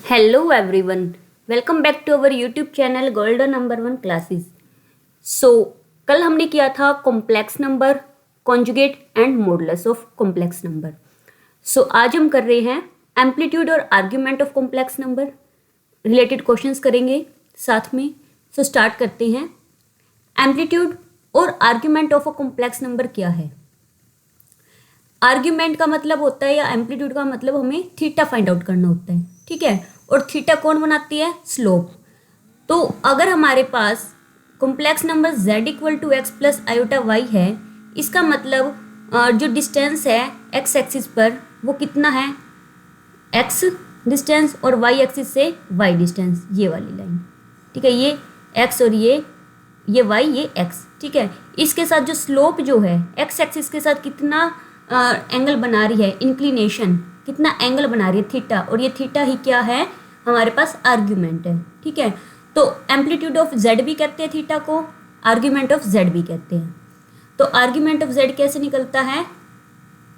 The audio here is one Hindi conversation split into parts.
Hello everyone, welcome back to our YouTube channel Golden Number 1 Classes. So कल हमने किया था complex number, conjugate and modulus of complex number. So आज हम कर रहे हैं एम्पलीट्यूड और argument of complex number related questions करेंगे साथ में. सो स्टार्ट करते हैं. एम्पलीट्यूड और argument of a complex number क्या है? आर्ग्यूमेंट का मतलब होता है या एम्पलीट्यूड का मतलब हमें थीटा फाइंड आउट करना होता है, ठीक है. और थीटा कौन बनाती है? स्लोप. तो अगर हमारे पास complex number z equal to x plus iota Y है, इसका मतलब जो डिस्टेंस है एक्स एक्सिस पर वो कितना है? x डिस्टेंस और y एक्सिस से y डिस्टेंस, ये वाली लाइन, ठीक है. ये x और ये y, ये x, ठीक है. इसके साथ जो स्लोप जो है x एक्सिस के साथ कितना एंगल बना रही है, इंक्लिनेशन कितना एंगल बना रही है? थीटा. और ये थीटा ही क्या है? हमारे पास आर्ग्यूमेंट है, ठीक है. तो एम्पलीट्यूड ऑफ z भी कहते हैं थीटा को, आर्ग्यूमेंट ऑफ z भी कहते हैं. तो आर्ग्यूमेंट ऑफ z कैसे निकलता है?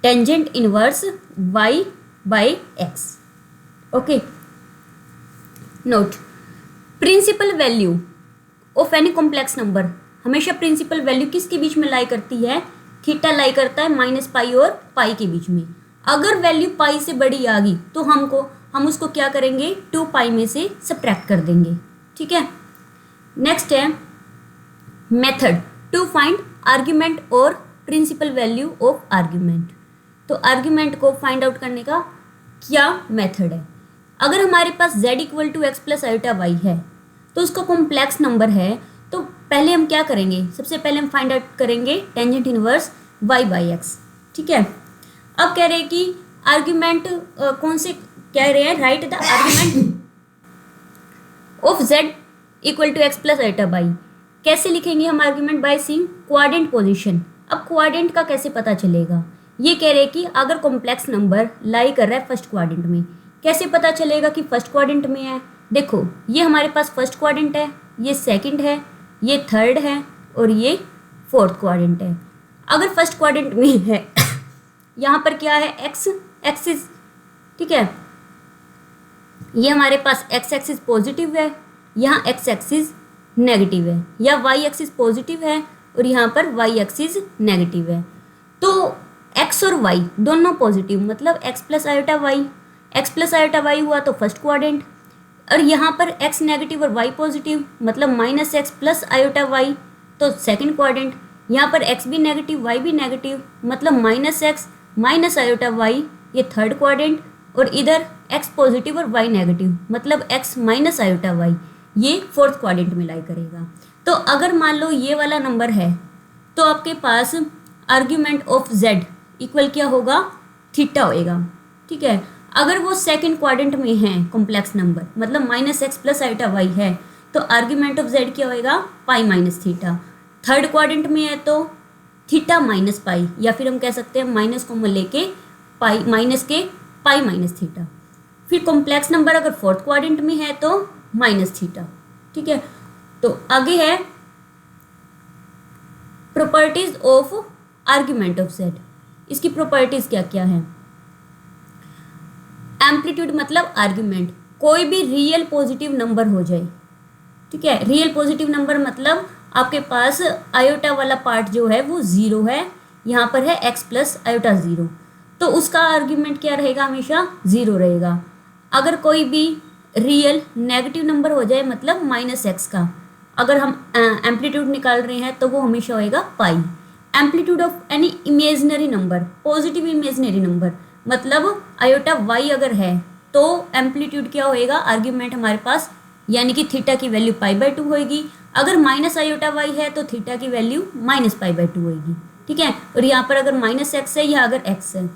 Tangent inverse y by x. Okay. Note, principal value of any complex number, हमेशा प्रिंसिपल वैल्यू किसके बीच में लाई करती है? थीटा लाई करता है माइनस पाई और पाई के बीच में. अगर वैल्यू पाई से बड़ी आ गई तो हम उसको क्या करेंगे? 2 पाई में से सब्ट्रैक्ट कर देंगे, ठीक है. नेक्स्ट है मेथड टू फाइंड आर्ग्यूमेंट और प्रिंसिपल वैल्यू ऑफ आर्ग्यूमेंट. तो आर्ग्यूमेंट को फाइंड आउट करने का क्या मेथड है? अगर हमारे पास z equal to x plus iota Y है तो उसका कॉम्प्लेक्स नंबर है, तो पहले हम क्या करेंगे? सबसे पहले हम फाइंड आउट करेंगे tangent inverse y by x, ठीक है. अब कह रहे हैं कि आर्ग्यूमेंट कौन से कह रहे हैं? Write the argument of z equal to x plus iota y. कैसे लिखेंगे हम argument? By seeing quadrant position. अब क्वाड्रेंट का कैसे पता चलेगा? ये कह रहे हैं कि अगर कॉम्प्लेक्स नंबर लाई कर रहा है फर्स्ट क्वाड्रेंट में, कैसे पता चलेगा कि फर्स्ट क्वाड्रेंट में है? देखो, ये हमारे पास फर्स्ट क्वाड्रेंट है, ये सेकंड है, ये थर्ड है और ये फोर्थ क्वाड्रेंट है. अगर फर्स्ट क्वाड्रेंट में है यहाँ पर क्या है? एक्स एक्सिस, ठीक है. ये हमारे पास एक्स एक्सिस पॉजिटिव है, यहाँ एक्स एक्सिस नेगेटिव है, या वाई एक्सिस पॉजिटिव है और यहाँ पर वाई एक्सिस नेगेटिव है. तो एक्स और वाई दोनों पॉजिटिव, मतलब x plus iota y. X plus iota y हुआ तो फर्स्ट क्वाड्रेंट, और यहाँ पर एक्स नेगेटिव और वाई पॉजिटिव, मतलब minus x plus iota y, तो सेकंड क्वाड्रेंट. यहाँ पर एक्स भी नेगेटिव वाई भी नेगेटिव, मतलब minus x minus iota y, ये थर्ड क्वाड्रेंट. और इधर एक्स पॉजिटिव और वाई नेगेटिव, मतलब एक्स माइनस आयोटा वाई, ये फोर्थ क्वाड्रेंट में लाई करेगा. तो अगर मान लो ये वाला नंबर है तो आपके पास आर्ग्यूमेंट ऑफ z इक्वल क्या होगा? थीटा होएगा, ठीक है. अगर वो सेकंड क्वाड्रेंट में है कॉम्प्लेक्स नंबर, मतलब minus x plus iota Y है, तो आर्ग्यूमेंट ऑफ z क्या होएगा? Pi minus theta. Third quadrant में है तो थीटा माइनस पाई, या फिर हम कह सकते हैं माइनस को लेके पाई माइनस के पाई माइनस थीटा. फिर कॉम्प्लेक्स नंबर अगर फोर्थ क्वाड्रेंट में है तो माइनस थीटा, ठीक है. तो आगे है properties of argument of z. इसकी प्रॉपर्टीज क्या क्या है? एम्पलीट्यूड मतलब आर्ग्यूमेंट, कोई भी रियल पॉजिटिव नंबर हो जाए, ठीक है. रियल पॉजिटिव नंबर मतलब आपके पास आयोटा वाला पार्ट जो है वो जीरो है, यहाँ पर है एक्स प्लस आयोटा जीरो, तो उसका आर्ग्यूमेंट क्या रहेगा? हमेशा जीरो रहेगा. अगर कोई भी रियल नेगेटिव नंबर हो जाए, मतलब माइनस एक्स का, अगर हम एम्पलीट्यूड निकाल रहे हैं तो वो हमेशा होएगा pi. Amplitude of any imaginary number, positive imaginary number, मतलब आयोटा वाई अगर है तो एम्पलीट्यूड क्या होएगा? आर्ग्यूमेंट हमारे पास, यानी कि थीटा की वैल्यू पाई बाई 2 होएगी. अगर माइनस आयोटा वाई है तो थीटा की वैल्यू माइनस पाई बाई 2 होएगी, ठीक है. और यहाँ पर अगर माइनस एक्स है या अगर एक्स है.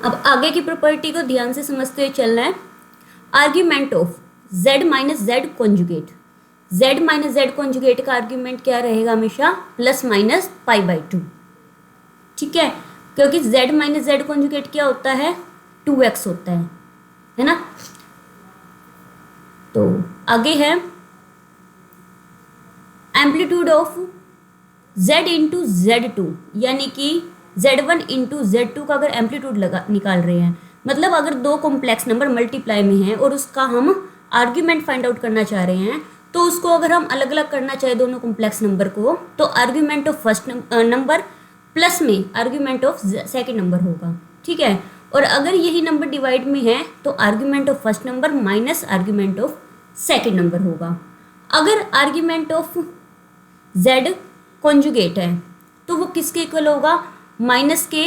अब आगे की प्रॉपर्टी को ध्यान से समझते हुए चलना है. Argument of z minus Z conjugate. z minus Z conjugate का आर्ग्यूमेंट क्या रहेगा? हमेशा प्लस माइनस पाई बाई 2, ठीक है. क्योंकि z माइनस जेड कॉन्जुगेट क्या होता है? 2x होता है ना. तो आगे है amplitude of z into Z2, यानी कि z1 इंटू Z2 का अगर एम्पलीट्यूड निकाल रहे हैं मतलब अगर दो कॉम्प्लेक्स नंबर मल्टीप्लाई में हैं और उसका हम आर्ग्यूमेंट फाइंड आउट करना चाह रहे हैं, तो उसको अगर हम अलग अलग करना चाहे दोनों कॉम्प्लेक्स नंबर को, तो argument of first number plus में आर्ग्यूमेंट ऑफ सेकेंड नंबर होगा, ठीक है। और अगर यही नंबर डिवाइड में है तो argument of first number minus argument of second number होगा। अगर आर्ग्यूमेंट ऑफ z कॉन्जुगेट है तो वो किसके इक्वल होगा, माइनस के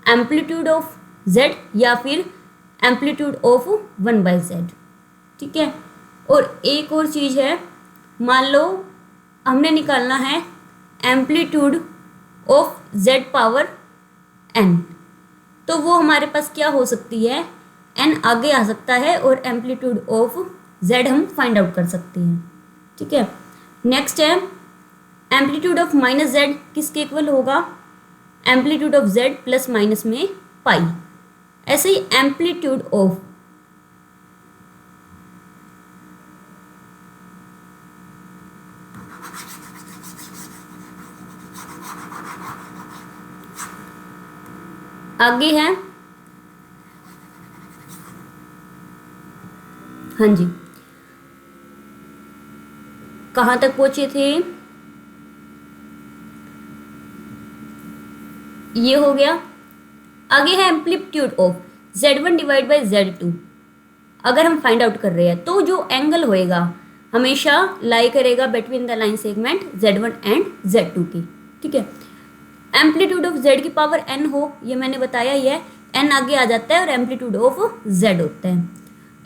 एम्पलीट्यूड ऑफ z या फिर एम्पलीट्यूड ऑफ 1/z, ठीक है। और एक और चीज़ है, मान लो हमने निकालना है amplitude of z power n, तो वो हमारे पास क्या हो सकती है, n आगे आ सकता है और एम्पलीट्यूड ऑफ z हम फाइंड आउट कर सकते हैं, ठीक है। नेक्स्ट है एम्पलीट्यूड ऑफ माइनस z किसके इक्वल होगा, amplitude of z plus minus में पाई। ऐसे ही एम्पलीट्यूड ऑफ आगे है, हाँ जी कहाँ तक पहुंचे थे, ये हो गया। आगे है amplitude of z1 divide by z2। अगर हम फाइंड आउट कर रहे हैं तो जो एंगल होएगा हमेशा लाई करेगा between the line segment z1 and z2 की, ठीक है। एम्पलीट्यूड ऑफ z की पावर n हो, ये मैंने बताया ही है, n आगे आ जाता है और एम्पलीट्यूड ऑफ z होता है।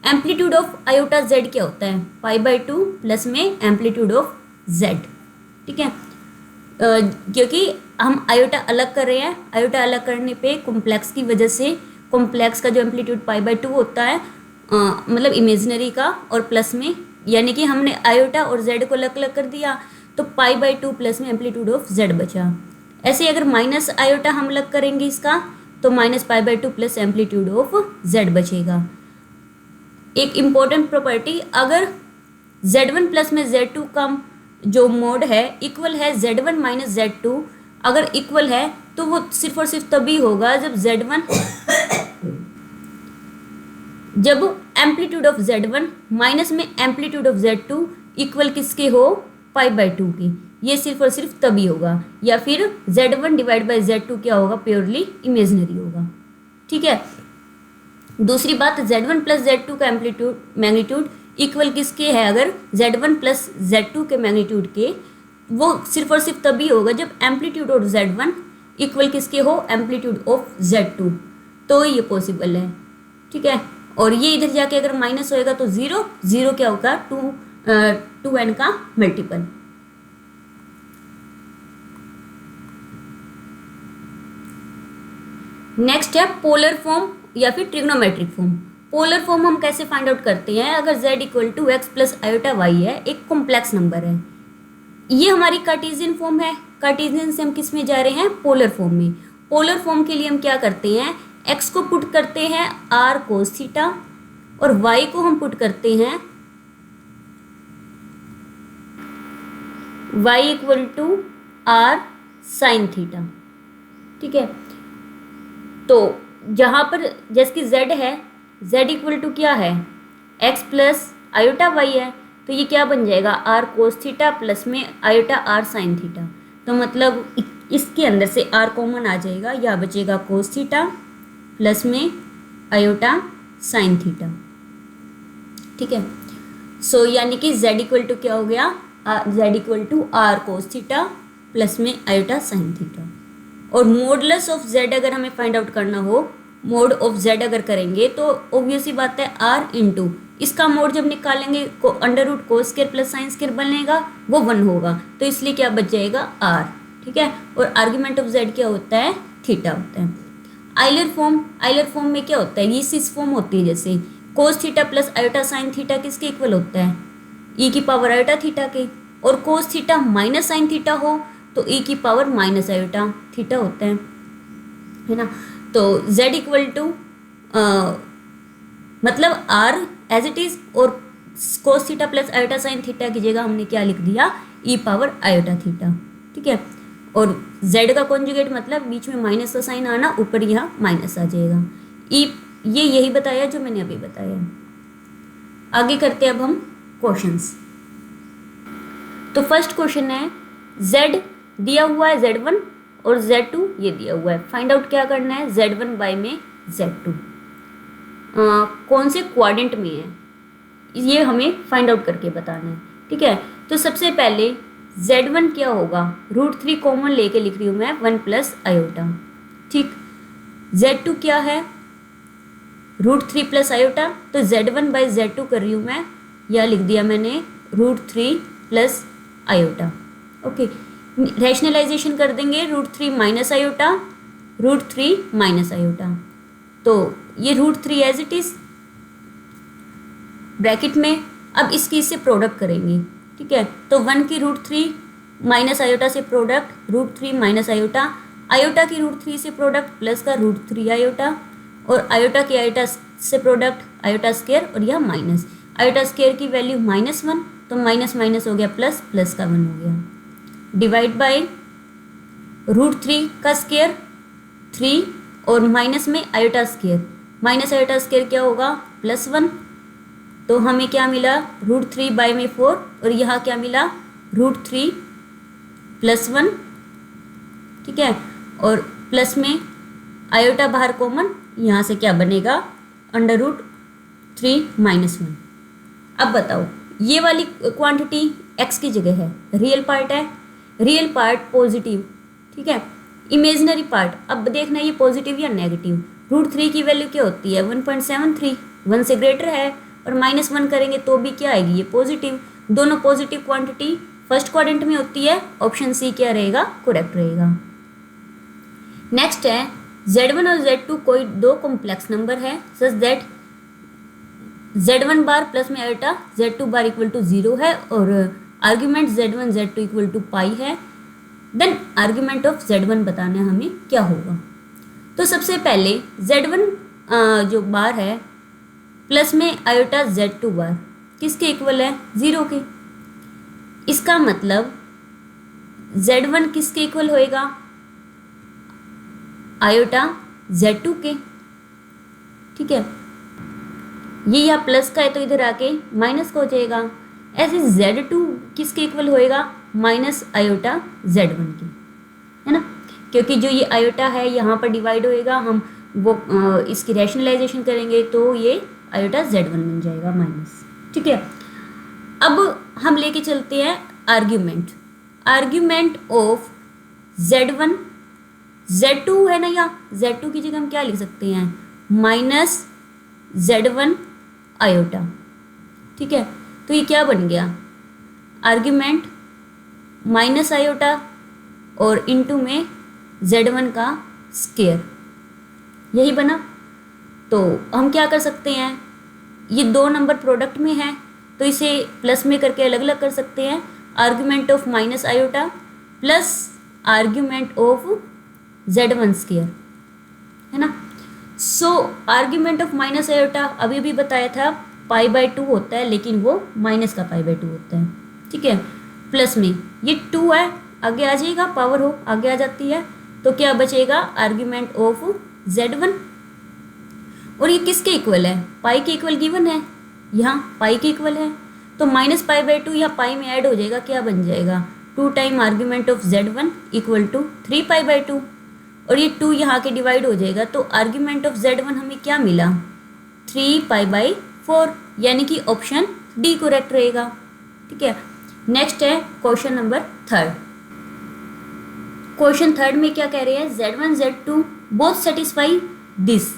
एम्पलीट्यूड ऑफ आयोटा z क्या होता है, π/2 प्लस में एम्पलीट्यूड ऑफ z, ठीक है। क्योंकि हम आयोटा अलग कर रहे हैं, आयोटा अलग करने पे कॉम्प्लेक्स की वजह से कॉम्प्लेक्स का जो एम्पलीट्यूड π/2 होता है मतलब इमेजिनरी का, और प्लस में यानी कि हमने आयोटा और z को अलग अलग कर दिया तो π/2 प्लस में एम्पलीट्यूड ऑफ z बचा। ऐसे अगर माइनस आयोटा हम अलग करेंगे इसका तो minus π/2 plus amplitude of z बचेगा। एक इम्पोर्टेंट प्रॉपर्टी, अगर z1 प्लस में z2 का जो मोड है इक्वल है z1 माइनस z2, अगर इक्वल है तो वो सिर्फ और सिर्फ तभी होगा जब एम्पलीट्यूड ऑफ z1 माइनस में एम्पलीट्यूड ऑफ z2 इक्वल किसके हो, π/2 की। ये सिर्फ और सिर्फ तभी होगा, या फिर z1 डिवाइड बाई z2 क्या होगा, प्योरली इमेजिनरी होगा, ठीक है। दूसरी बात, z1 प्लस z2 का एम्पलीट्यूड मैग्नीट्यूड इक्वल किसके है, अगर z1 प्लस z2 के मैग्नीट्यूड के, वो सिर्फ और सिर्फ तभी होगा जब एम्पलीट्यूड ऑफ z1 इक्वल किसके हो, एम्पलीट्यूड ऑफ z2, तो ये पॉसिबल है, ठीक है। और ये इधर जाके अगर माइनस होएगा तो 0 क्या होगा, 2n का मल्टीपल। नेक्स्ट है पोलर फॉर्म या फिर ट्रिग्नोमेट्रिक फॉर्म। पोलर फॉर्म हम कैसे फाइंड आउट करते हैं, अगर z equal to x plus iota Y है, एक कॉम्प्लेक्स नंबर है, ये हमारी कार्टेशियन फॉर्म है। कार्टेशियन से हम किस में जा रहे हैं, पोलर फॉर्म में। पोलर फॉर्म के लिए हम क्या करते हैं, x को पुट करते हैं r कोस थीटा और y को हम पुट करते हैं y equal to r sine theta, ठीक है। तो जहाँ पर जैसे कि z है, z इक्वल टू क्या है, x प्लस आयोटा y है, तो ये क्या बन जाएगा, r कोस थीटा प्लस में आयोटा r साइन थीटा। तो मतलब इसके अंदर से r कॉमन आ जाएगा, या बचेगा कोस थीटा प्लस में आयोटा साइन थीटा, ठीक है। सो यानी कि z इक्वल टू क्या हो गया, z equal to r cos theta plus में आयोटा साइन थीटा। और मोडलेस ऑफ z अगर हमें फाइंड आउट करना हो, मोड ऑफ z अगर करेंगे तो ऑब्वियस ही बात है r इंटू इसका मोड जब निकालेंगे under root cos square plus sine square बनेगा, वो 1 होगा, तो इसलिए क्या बच जाएगा r, ठीक है। और आर्ग्यूमेंट ऑफ z क्या होता है, थीटा होता है। आइलर फॉर्म में क्या होता है, ये सिस फॉर्म होती है, जैसे कोस theta plus iota sine theta किसके इक्वल होता है, e की पावर आयोटा थीटा के, और cos theta minus sine theta हो तो e की पावर माइनस आयोटा थीटा होता है ना। तो z इक्वल टू मतलब r एज इट इज, और कोस theta plus iota sine theta की जगह हमने क्या लिख दिया, e पावर आयोटा थीटा, ठीक है। और z का कॉन्जुगेट मतलब बीच में माइनस का साइन आना, ऊपर यहाँ माइनस आ जाएगा, e ये यही बताया जो मैंने अभी बताया। आगे करते हैं अब हम क्वेश्चंस। तो फर्स्ट क्वेश्चन है, z दिया हुआ है z1 और z2 ये दिया हुआ है, फाइंड आउट क्या करना है, z1 बाय में z2 कौन से क्वाड्रेंट में है ये हमें फाइंड आउट करके बताना है। ठीक है, तो सबसे पहले z1 क्या होगा, √3 कॉमन लेके लिख रही हूँ मैं 1 प्लस आयोटा। ठीक, z2 क्या है, √3 प्लस आयोटा, तो z1 बाई z2 कर रही हूँ मैं, या लिख दिया मैंने √3 प्लस आयोटा। ओके, रैशनलाइजेशन कर देंगे, √3 माइनस आयोटा, √3 माइनस आयोटा, तो ये √3 एज इट इज ब्रैकेट में। अब इसकी इससे प्रोडक्ट करेंगे। ठीक है, तो 1 की √3 माइनस आयोटा से प्रोडक्ट √3 माइनस आयोटा, आयोटा की √3 से प्रोडक्ट प्लस का √3 आयोटा, और आयोटा की आयोटा से प्रोडक्ट आयोटा स्क्वायर, और यह माइनस आयोटा स्क्वायर की वैल्यू -1, तो माइनस माइनस हो गया प्लस, प्लस का 1 हो गया, डिवाइड बाय √3 का स्क्वायर 3, और माइनस में iota square, minus iota square क्या होगा +1, तो हमें क्या मिला √3 बाय में 4, और यहाँ क्या मिला √3 प्लस 1। ठीक है, और प्लस में आयोटा बाहर कॉमन, यहाँ से क्या बनेगा √3 माइनस 1। अब बताओ, ये वाली क्वांटिटी x की जगह है, रियल पार्ट है, रियल पार्ट पॉजिटिव, ठीक है, इमेजिनरी पार्ट अब देखना ये पॉजिटिव या नेगेटिव। √3 की वैल्यू क्या होती है 1.73, 1 से ग्रेटर है, और -1 करेंगे तो भी क्या आएगी ये पॉजिटिव। दोनों पॉजिटिव क्वांटिटी फर्स्ट क्वाड्रेंट में होती है, ऑप्शन सी क्या रहेगा, करेक्ट रहेगा। नेक्स्ट है, z1 और z2 कोई दो कॉम्प्लेक्स नंबर है such that z1 bar plus में iota z2 bar equal to 0 है, और argument z1 z2 equal to पाई है। देन आर्ग्यूमेंट ऑफ z1 बताना है हमें क्या होगा। तो सबसे पहले z1 जो बार है प्लस में आयोटा z2 बार किसके इक्वल है 0 के। इसका मतलब z1 किसके इक्वल होएगा आयोटा z2 के। ठीक है, ये यहाँ प्लस का है तो इधर आके माइनस का हो जाएगा। ऐसे z2 किसके इक्वल होएगा माइनस आयोटा z1 के, है ना, क्योंकि जो ये आयोटा है यहाँ पर डिवाइड होएगा, हम वो इसकी रैशनलाइजेशन करेंगे तो ये आयोटा z1 बन जाएगा माइनस। ठीक है, अब हम लेके चलते हैं argument, argument of z1 z2 है ना, या z2 की जगह हम क्या लिख सकते हैं माइनस z1 आयोटा। ठीक है, तो ये क्या बन गया आर्ग्यूमेंट माइनस आयोटा और इनटू में z1 का स्क्वायर, यही बना। तो हम क्या कर सकते हैं, ये दो नंबर प्रोडक्ट में है तो इसे प्लस में करके अलग अलग कर सकते हैं, argument of minus iota plus argument of z1 square, है ना। सो आर्ग्यूमेंट ऑफ माइनस आयोटा अभी भी बताया था π/2 होता है, लेकिन वो माइनस का π/2 होता है। ठीक है, प्लस में ये 2 है, आगे आ जाएगा, पावर हो आगे आ जाती है, तो क्या बचेगा आर्ग्यूमेंट ऑफ z1। और ये किसके इक्वल है पाई के इक्वल गिवन है, यहाँ पाई के इक्वल है, तो माइनस π/2 यहाँ पाई में ऐड हो जाएगा, क्या बन जाएगा 2 time argument of z1 equal to 3 π/2, और ये 2 यहाँ के डिवाइड हो जाएगा, तो आर्ग्यूमेंट ऑफ z1 हमें क्या मिला 3 π/4, यानी कि ऑप्शन डी करेक्ट रहेगा। ठीक है, नेक्स्ट है क्वेश्चन नंबर 3। क्वेश्चन 3 में क्या कह रहे हैं z1 z2 both satisfy this,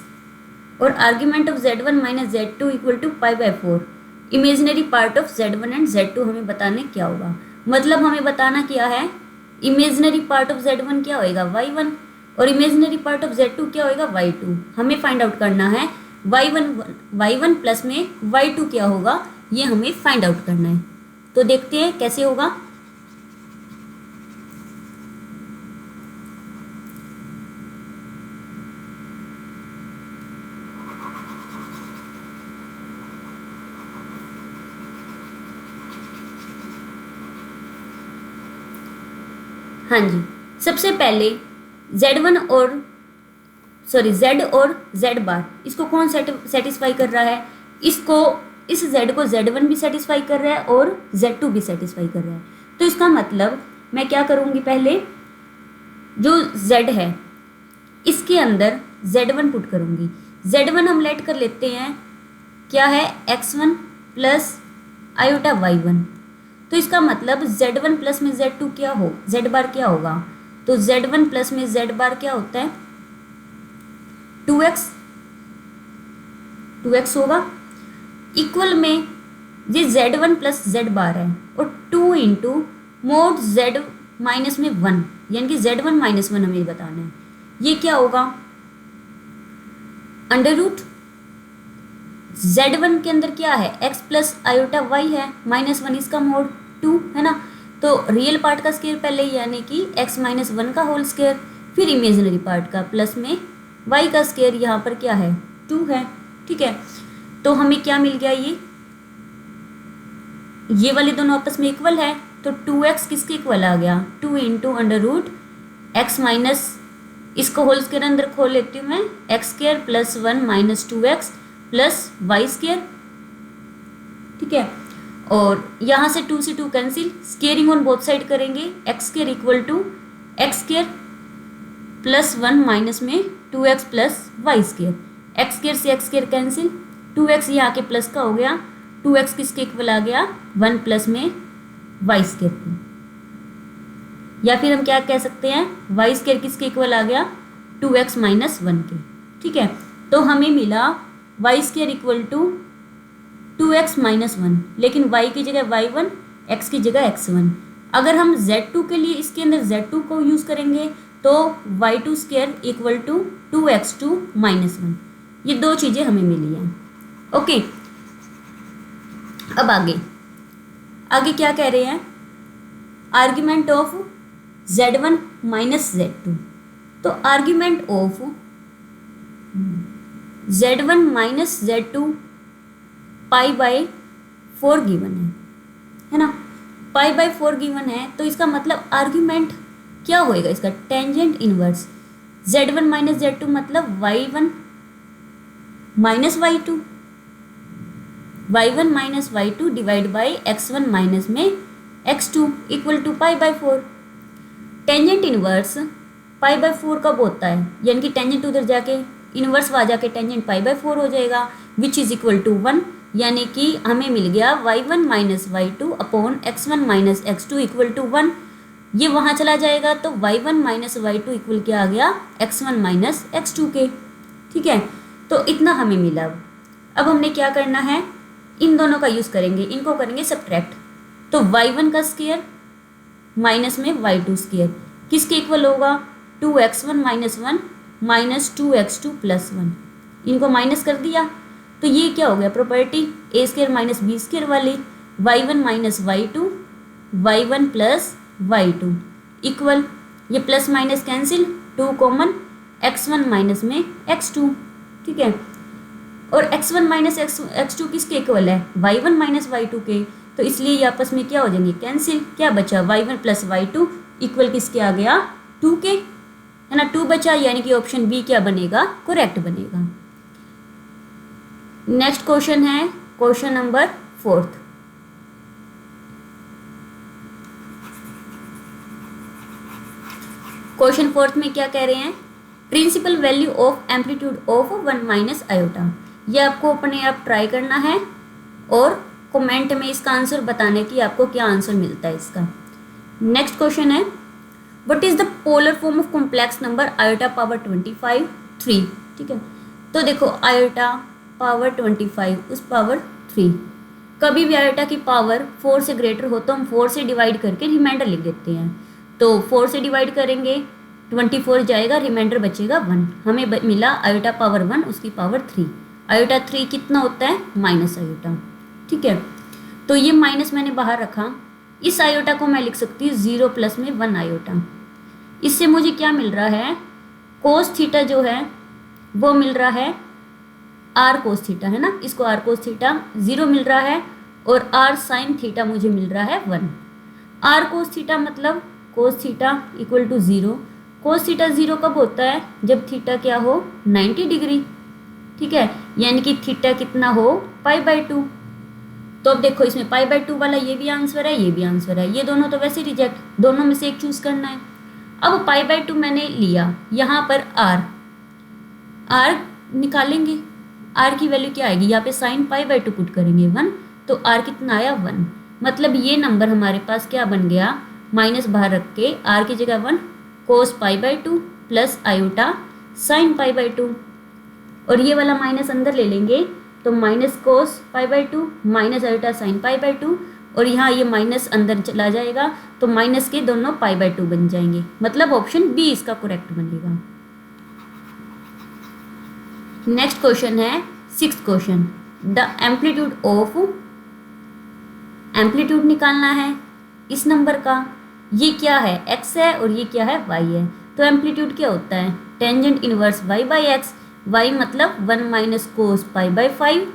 और argument of z1 minus z2 equal to π/4, imaginary part of z1 and z2 हमें बताने क्या होगा। मतलब हमें बताना क्या है, इमेजिनरी पार्ट ऑफ z1 क्या होएगा y1, और इमेजिनरी पार्ट ऑफ z2 क्या होएगा y2। हमें फाइंड आउट करना है y1 प्लस में y2 क्या होगा, ये हमें फाइंड आउट करना है। तो देखते हैं कैसे होगा। हाँ जी, सबसे पहले z1 और सॉरी z और z बार, इसको कौन सेटिस्फाई कर रहा है? इसको, इस z को z1 भी सेटिस्फाई कर रहा है और z2 भी सेटिस्फाई कर रहा है। तो इसका मतलब मैं क्या करूँगी, पहले जो z है इसके अंदर z1 पुट करूँगी। z1 हम लेट कर लेते हैं क्या है, x1 प्लस आयोटा y1। तो इसका मतलब z1 प्लस में z2 क्या हो, z बार क्या होगा? तो z1 प्लस में z बार क्या होता है, 2x होगा। इक्वल में ये z1 प्लस z बार है और 2 इंटू मोड z माइनस में 1, यानी कि z1 माइनस 1 हमें बताना है। ये क्या होगा, अंडर रूट z1 के अंदर क्या है, x प्लस आयोटा y है, माइनस 1 इसका मोड 2 है ना। तो रियल पार्ट का स्क्वायर पहले, यानी कि x माइनस 1 का होल स्क्वायर, फिर इमेजिनरी पार्ट का प्लस में y का स्क्वायर, यहाँ पर क्या है 2 है। ठीक है, तो हमें क्या मिल गया, ये वाले दोनों आपस में इक्वल है, तो 2x किसके इक्वल आ गया, 2 into under root X minus, इसको होल स्क्वायर अंदर खोल लेती हूँ मैं, X square plus 1 minus 2x plus Y square. ठीक है, और यहाँ से 2 से 2 cancel, squaring on both side करेंगे, X square equal to X square plus 1 minus में 2x plus Y square, X square से एक्स स्क्वायर कैंसिल, 2x यहाँ के प्लस का हो गया, 2x किसके इक्वल आ गया, 1 प्लस में वाई स्क्वायर, या फिर हम क्या कह सकते हैं, वाई स्क्वायर किसके इक्वल आ गया, 2x माइनस 1 के। ठीक है, तो हमें मिला y square equal to 2x minus 1, लेकिन y की जगह y1, x की जगह x1। अगर हम z2 के लिए इसके अंदर z2 को यूज़ करेंगे तो y2 square equal to 2x2 minus 1। ये दो चीज़ें हमें मिली हैं। ओके, अब आगे क्या कह रहे हैं, argument of z1 minus z2। तो argument of z1 minus z2 pi by 4 given है ना, पाई बाई 4 गिवन है, तो इसका मतलब आर्ग्यूमेंट क्या होएगा इसका, tangent inverse z1 minus z2 मतलब y1 minus y2, y1 minus y2 divide by x1 minus में x2 equal to pi by 4। Tangent inverse pi by 4 कब होता है, यानी कि टेंजेंट उधर जाके इनवर्स वहाँ जाके टेंजेंट पाई बाई 4 हो जाएगा, विच इज इक्वल टू 1, यानी कि हमें मिल गया y1 minus y2 upon x1 minus x2 equal to 1। ये वहाँ चला जाएगा तो y1 माइनस y2 इक्वल क्या आ गया, x1 माइनस x2 के। ठीक है, तो इतना हमें मिला। अब हमने क्या करना है, इन दोनों का यूज़ करेंगे, इनको करेंगे सब्ट्रैक्ट। तो y1 का स्क्वायर माइनस में y2 स्क्वायर किसके इक्वल होगा, 2x1 minus 1 minus 2x2 plus 1। इनको माइनस कर दिया तो ये क्या हो गया, property A square minus B square वाली, y1 minus y2 y1 plus y2 equal, ये plus minus cancel, 2 common, x1 minus में x2। ठीक है, और x1 माइनस x2 किसके इक्वल है, y1 माइनस y2 के, तो इसलिए ये आपस में क्या हो जाएंगे, कैंसिल। क्या बचा, y1 प्लस y2 इक्वल किसके आ गया, 2 के, है ना, 2 बचा, यानी कि ऑप्शन बी क्या बनेगा, करेक्ट बनेगा। नेक्स्ट क्वेश्चन है क्वेश्चन नंबर 4। क्वेश्चन 4 में क्या कह रहे हैं, principal value of amplitude of 1 minus iota. ये आपको अपने आप ट्राई करना है और कमेंट में इसका आंसर बताने की आपको क्या आंसर मिलता है इसका। नेक्स्ट क्वेश्चन है, what is the polar form of complex number iota power 25 3। ठीक है, तो देखो आयोटा पावर 25 उस पावर 3, कभी भी आयोटा की पावर 4 से ग्रेटर हो तो हम 4 से डिवाइड करके रिमाइंडर लिख देते हैं। तो 4 से डिवाइड करेंगे 24 जाएगा, रिमाइंडर बचेगा 1। हमें मिला आयोटा पावर 1 उसकी पावर 3। आयोटा 3 कितना होता है, माइनस आयोटा। ठीक है, तो ये माइनस मैंने बाहर रखा, इस आयोटा को मैं लिख सकती हूँ 0 प्लस में 1 आयोटा। इससे मुझे क्या मिल रहा है, कोस थीटा जो है वो मिल रहा है आर कोस थीटा, है ना, इसको आर कोस थीटा 0 मिल रहा है और आर साइन थीटा मुझे मिल रहा है 1। आर कोस थीटा मतलब cos theta equal to 0, cos theta 0 कब होता है? जब थीटा क्या हो? 90 डिग्री। ठीक है, यानी कि थीटा कितना हो? π/2। तो अब देखो इसमें π/2 वाला ये भी आंसर है, ये भी आंसर है, ये दोनों तो वैसे रिजेक्ट, दोनों में से एक चूज करना है। अब π/2 मैंने लिया, यहाँ पर r निकालेंगे, r की वैल्यू क्या आएगी? यहाँ पे साइन π/2 पुट करेंगे 1, तो r कितना आया? 1। मतलब ये नंबर हमारे पास क्या बन गया? माइनस बाहर रख के r की जगह 1 कोस π/2 प्लस आयोटा साइन π/2, और ये वाला माइनस अंदर ले लेंगे तो minus cos π/2 minus iota sine π/2, और यहाँ ये माइनस अंदर चला जाएगा तो माइनस के दोनों π/2 बन जाएंगे। मतलब ऑप्शन बी इसका करेक्ट बनेगा। नेक्स्ट क्वेश्चन है 6th question. The amplitude of, amplitude निकालना है इस नंबर का। ये क्या है? x है और ये क्या है? y है। तो एम्पलीट्यूड क्या होता है? Tangent inverse y/x। y मतलब 1 माइनस कोस π/5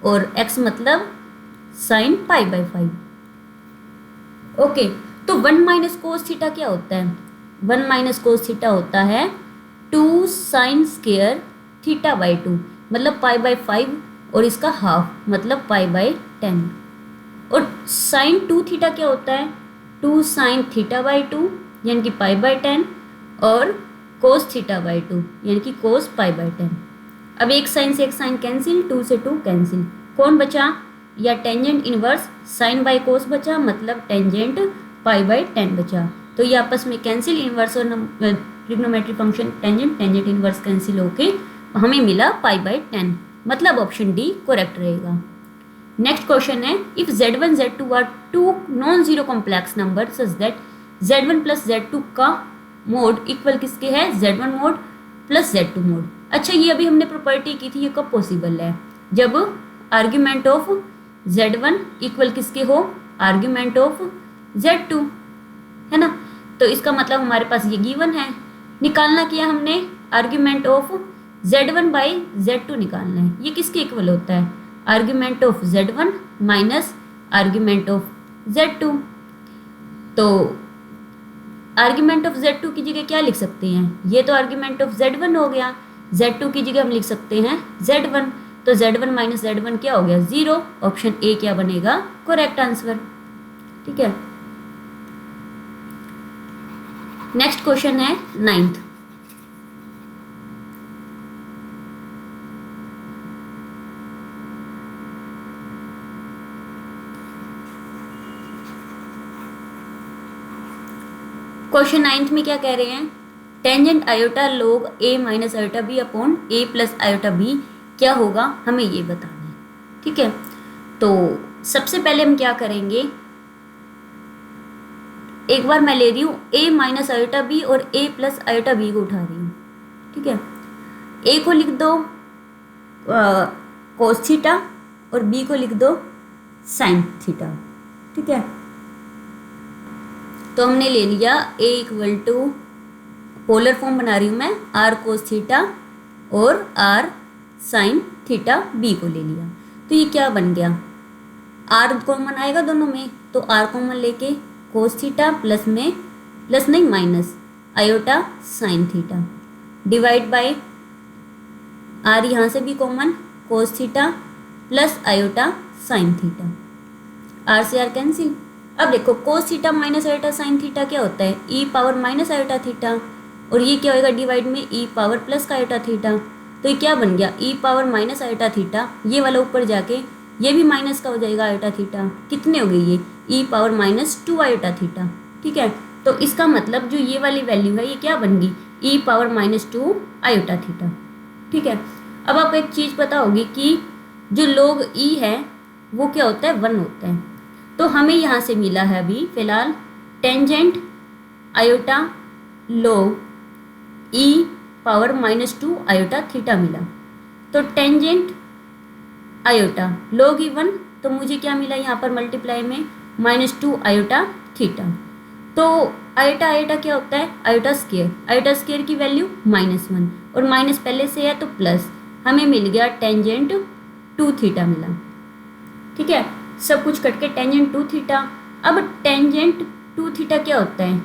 और x मतलब साइन π/5। ओके, तो 1 माइनस कोस थीटा क्या होता है? 1 माइनस कोस थीटा होता है 2 साइन स्क्वायर θ/2, मतलब π/5 और इसका हाफ मतलब π/10। और साइन 2 थीटा क्या होता है? 2 साइन θ/2 यानी कि π/10 और कोस θ/2 यानी कि कोस π/10। अब एक साइन से एक साइन कैंसिल, 2 से 2 कैंसिल, कौन बचा? या tangent inverse sine by cos बचा, मतलब टेंजेंट π/10 बचा। तो ये आपस में कैंसिल, इनवर्स और trigonometric function tangent tangent inverse cancel होके हमें मिला π/10, मतलब ऑप्शन डी करेक्ट रहेगा। नेक्स्ट क्वेश्चन है, if z1 z2 are two non zero complex number such that z1 plus z2 का मोड इक्वल किसके है? z1 mode plus z2 mode. अच्छा, ये अभी हमने प्रॉपर्टी की थी, ये कब पॉसिबल है? जब आर्ग्यूमेंट ऑफ z1 इक्वल किसके हो? आर्ग्यूमेंट ऑफ z2, है ना। तो इसका मतलब हमारे पास ये गिवन है। निकालना किया हमने argument of z1 by z2 निकालना है। ये किसके इक्वल होता है? Argument of z1 minus argument of z2। तो आर्ग्यूमेंट ऑफ z2 की जगह क्या लिख सकते हैं? ये तो आर्ग्यूमेंट ऑफ z1 हो गया, z2 की जगह हम लिख सकते हैं z1। तो z1 माइनस z1 क्या हो गया? 0। ऑप्शन ए क्या बनेगा? Correct answer. ठीक है, नेक्स्ट क्वेश्चन है 9th। क्वेश्चन 9th में क्या कह रहे हैं? Tangent iota log a minus iota b upon a plus iota b क्या होगा, हमें ये बताना है। ठीक है, तो सबसे पहले हम क्या करेंगे, एक बार मैं ले रही हूँ a माइनस आयोटा बी और a प्लस आयोटा बी को उठा रही हूँ। ठीक है, a को लिख दो कोस थीटा और b को लिख दो साइन थीटा। ठीक है, तो हमने ले लिया a equal to, polar form बना रही हूँ मैं, r कोस थीटा और r साइन थीटा b को ले लिया। तो ये क्या बन गया? r कॉमन आएगा दोनों में, तो r कॉमन लेके कोस थीटा प्लस में, प्लस नहीं minus iota sine theta divide by r यहाँ से भी कॉमन, कोस theta plus iota sine theta, r से r कैंसिल। अब देखो cos theta minus iota sine theta क्या होता है? e power minus iota theta, और ये क्या होएगा डिवाइड में e पावर प्लस का आयोटा थीटा। तो ये क्या बन गया? e power minus iota theta, ये वाला ऊपर जाके ये भी माइनस का हो जाएगा आयोटा थीटा। कितने हो गई ये? e power minus 2 iota theta. ठीक है, तो इसका मतलब जो ये वाली वैल्यू है ये क्या बन गई? e power minus 2 iota theta. ठीक है, अब आपको एक चीज़ पता होगी कि जो log e है वो क्या होता है? 1 होता है। तो हमें यहाँ से मिला है अभी फिलहाल tangent iota log e power minus 2 iota theta मिला। तो टेंजेंट आयोटा log e1, तो मुझे क्या मिला यहाँ पर मल्टीप्लाई में माइनस 2 आयोटा थीटा। तो आयोटा आयोटा क्या होता है? आयोटा स्क्वायर, आयोटा स्क्वायर की वैल्यू -1 और माइनस पहले से है तो प्लस, हमें मिल गया टेंजेंट 2 थीटा मिला। ठीक है, सब कुछ कट के टेंजेंट 2 थीटा। अब टेंजेंट 2 थीटा क्या होता है?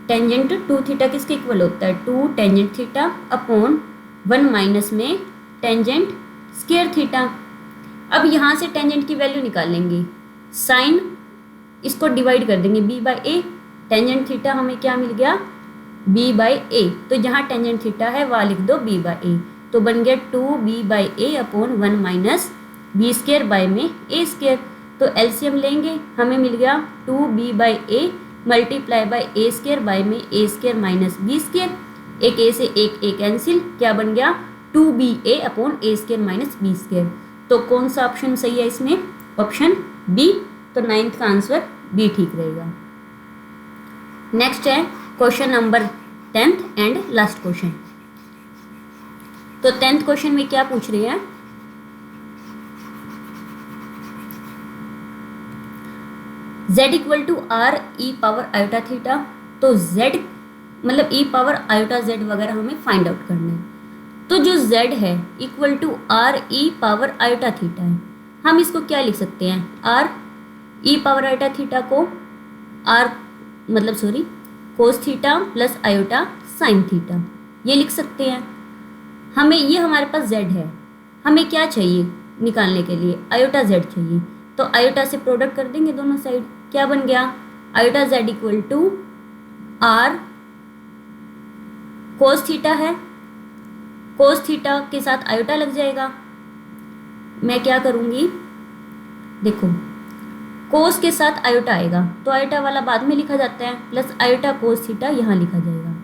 टेंजेंट टू थीटा किसके इक्वल होता है, two tangent theta upon 1 minus में टेंजेंट स्क्वायर थीटा। अब यहाँ से टेंजेंट की वैल्यू निकालेंगे, साइन इसको डिवाइड कर देंगे b by A, tangent theta हमें क्या मिल गया b बाई ए, तो जहाँ टेंजेंट थीटा है वहाँ लिख दो b बाई ए, तो बन गया 2b by a upon 1 minus B square by में ए स्क्वायर। तो एलसीएम लेंगे, हमें मिल गया 2b by A multiply by A square by में a square minus B square, एक ए से एक कैंसिल, क्या बन गया 2ba अपॉन ए स्क्वायर माइनस बी स्क्वायर। तो कौन सा ऑप्शन सही है इसमें, ऑप्शन बी। तो 9th का आंसर बी ठीक रहेगा। नेक्स्ट है question number 10th and last question. तो 10th क्वेश्चन में क्या पूछ रहे हैं, z equal to r e power iota theta. तो z मतलब ई पावर आयोटा z वगैरह हमें फाइंड आउट करना है। तो जो z है equal to r e power iota theta है, हम इसको क्या लिख सकते हैं, r e power iota theta को आर मतलब sorry cos theta plus iota sine theta ये लिख सकते हैं। हमें ये हमारे पास z है, हमें क्या चाहिए निकालने के लिए, आयोटा z चाहिए। तो आयोटा से प्रोडक्ट कर देंगे दोनों साइड, क्या बन गया iota z equal to r cos theta है, कोस थीटा के साथ आयोटा लग जाएगा। मैं क्या करूँगी, देखो कोस के साथ आयोटा आएगा तो आयोटा वाला बाद में लिखा जाता है, प्लस आयोटा कोस थीटा यहाँ लिखा जाएगा,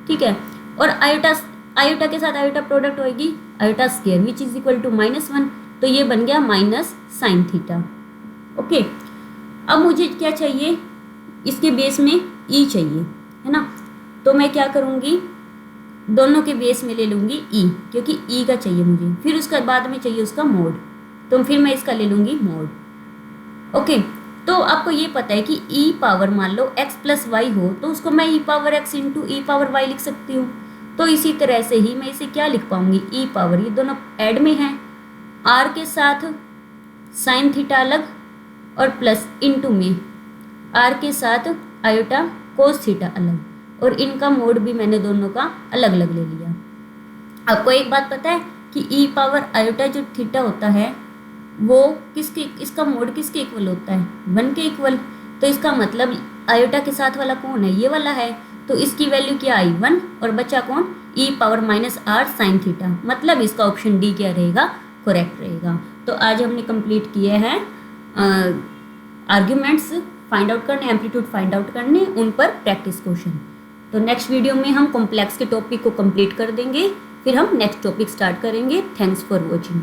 ठीक है। और आयोटा के साथ आयोटा प्रोडक्ट होगी iota square which is equal to -1, तो ये बन गया माइनस साइन थीटा। ओके, अब मुझे क्या चाहिए, इसके बेस में ई चाहिए, है ना। तो मैं क्या करूँगी, दोनों के बेस में ले लूँगी ई, क्योंकि ई का चाहिए मुझे, फिर उसके बाद में चाहिए उसका मोड, तो फिर मैं इसका ले लूँगी मोड। ओके, तो आपको ये पता है कि ई पावर मान लो x प्लस वाई हो तो उसको मैं ई पावर x इंटू ई पावर वाई लिख सकती हूँ। तो इसी तरह से ही मैं इसे क्या लिख पाऊँगी, ई पावर, ये दोनों ऐड में हैं, r के साथ साइन थीटा अलग और प्लस इंटू में r के साथ आयोटा कोस थीटा अलग, और इनका मोड भी मैंने दोनों का अलग अलग ले लिया। आपको एक बात पता है कि ई पावर आयोटा जो थीटा होता है वो किसके, इसका मोड किसके इक्वल होता है, 1 के इक्वल। तो इसका मतलब आयोटा के साथ वाला कौन है, ये वाला है, तो इसकी वैल्यू क्या आई 1, और बचा कौन E power minus R sine theta, मतलब इसका ऑप्शन डी क्या रहेगा, करेक्ट रहेगा। तो आज हमने कंप्लीट किए हैं आर्ग्यूमेंट्स फाइंड आउट करने, एम्पलीट्यूड फाइंड आउट करने, उन पर प्रैक्टिस क्वेश्चन। तो नेक्स्ट वीडियो में हम कॉम्प्लेक्स के टॉपिक को कंप्लीट कर देंगे, फिर हम नेक्स्ट टॉपिक स्टार्ट करेंगे। Thanks for watching.